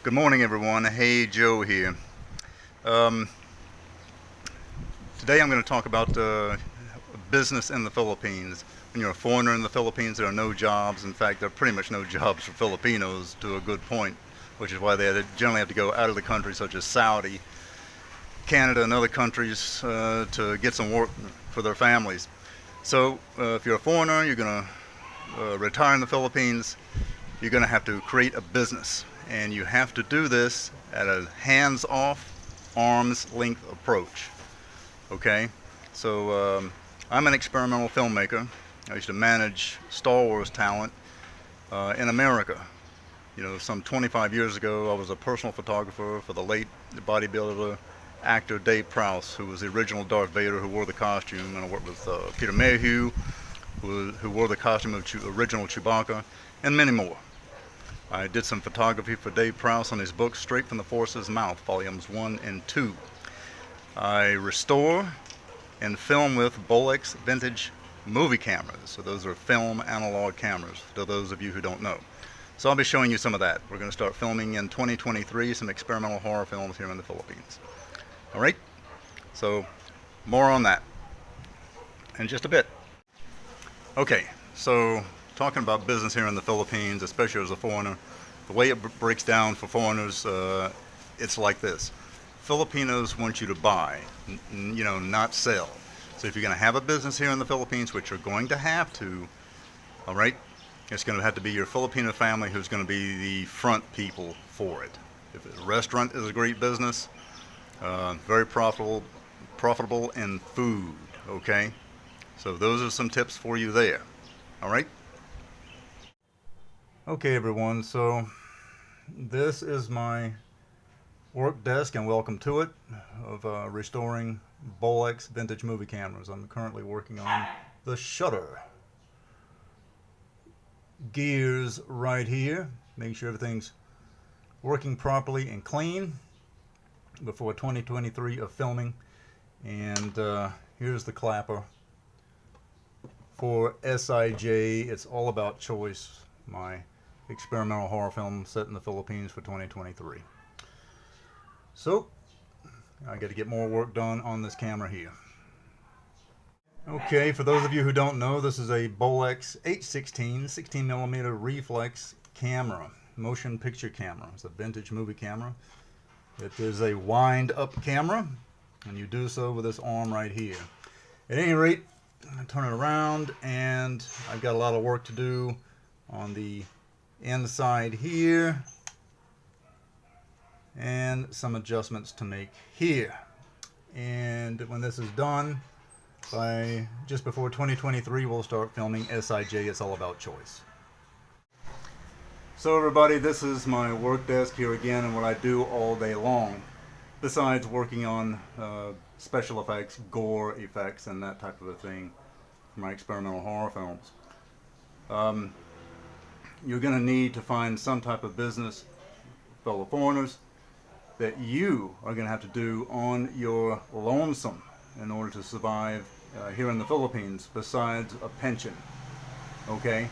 Good morning, everyone. Hey, Joe here. Um, Today I'm going to talk about business in the Philippines. When you're a foreigner in the Philippines, there are no jobs. In fact, there are pretty much no jobs for Filipinos to a good point, which is why they generally have to go out of the country, such as Saudi, Canada, and other countries to get some work for their families. So if you're a foreigner, you're going to retire in the Philippines, you're going to have to create a business. And you have to do this at a hands-off, arm's-length approach. Okay? So I'm an experimental filmmaker. I used to manage Star Wars talent in America. You know, some 25 years ago, I was a personal photographer for the late bodybuilder actor Dave Prowse, who was the original Darth Vader, who wore the costume, and I worked with Peter Mayhew, who wore the costume of original Chewbacca, and many more. I did some photography for Dave Prowse on his book Straight from the Force's Mouth, volumes 1 and 2. I restore and film with Bolex vintage movie cameras. So those are film analog cameras, to those of you who don't know. So I'll be showing you some of that. We're going to start filming in 2023 some experimental horror films here in the Philippines. Alright? So more on that in just a bit. Okay, so talking about business here in the Philippines, especially as a foreigner, the way it breaks down for foreigners, it's like this. Filipinos want you to buy, not sell. So if you're going to have a business here in the Philippines, which you're going to have to, all right, it's going to have to be your Filipino family who's going to be the front people for it. If a restaurant is a great business, very profitable in food, okay? So those are some tips for you there, all right? Okay, everyone, so this is my work desk, and welcome to it, of restoring Bolex vintage movie cameras. I'm currently working on the shutter gears right here, making sure everything's working properly and clean before 2023 of filming. And here's the clapper for SIJ. It's all about choice, my experimental horror film set in the Philippines for 2023. So I got to get more work done on this camera here. Okay, for those of you who don't know, this is a Bolex H16 16mm reflex camera, motion picture camera. It's a vintage movie camera. It is a wind up camera, and you do so with this arm right here. At any rate, I turn it around, and I've got a lot of work to do on the inside here, and some adjustments to make here. And when this is done, by just before 2023, we'll start filming SIJ. It's all about choice. So everybody, this is my work desk here again, and what I do all day long, besides working on special effects, gore effects, and that type of a thing for my experimental horror films. You're going to need to find some type of business, fellow foreigners, that you are going to have to do on your lonesome in order to survive here in the Philippines, besides a pension. Okay?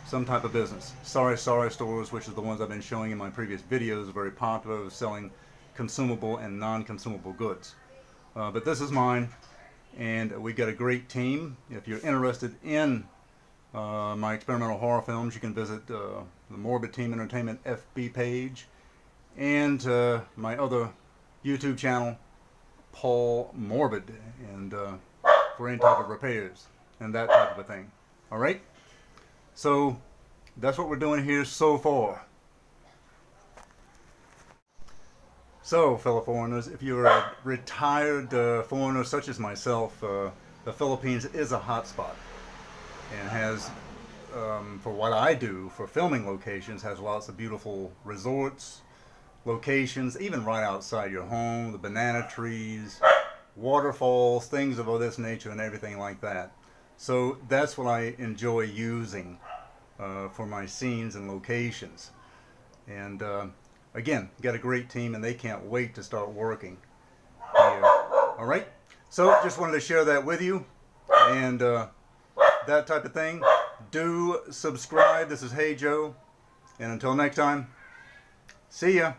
Some type of business. Sari stores, which is the ones I've been showing in my previous videos, are very popular with selling consumable and non-consumable goods. But this is mine, and we got a great team. If you're interested in my experimental horror films, you can visit the Morbid Team Entertainment FB page and my other YouTube channel, Paul Morbid, and for any type of repairs and that type of a thing. All right? So that's what we're doing here so far. So, fellow foreigners, if you're a retired foreigner such as myself, the Philippines is a hot spot, and has, for what I do for filming locations, has lots of beautiful resorts, locations, even right outside your home, the banana trees, waterfalls, things of this nature, and everything like that. So that's what I enjoy using for my scenes and locations. And again, got a great team, and they can't wait to start working here. All right? So just wanted to share that with you, and that type of thing. Do subscribe. This is Hey Joe, and until next time, See ya.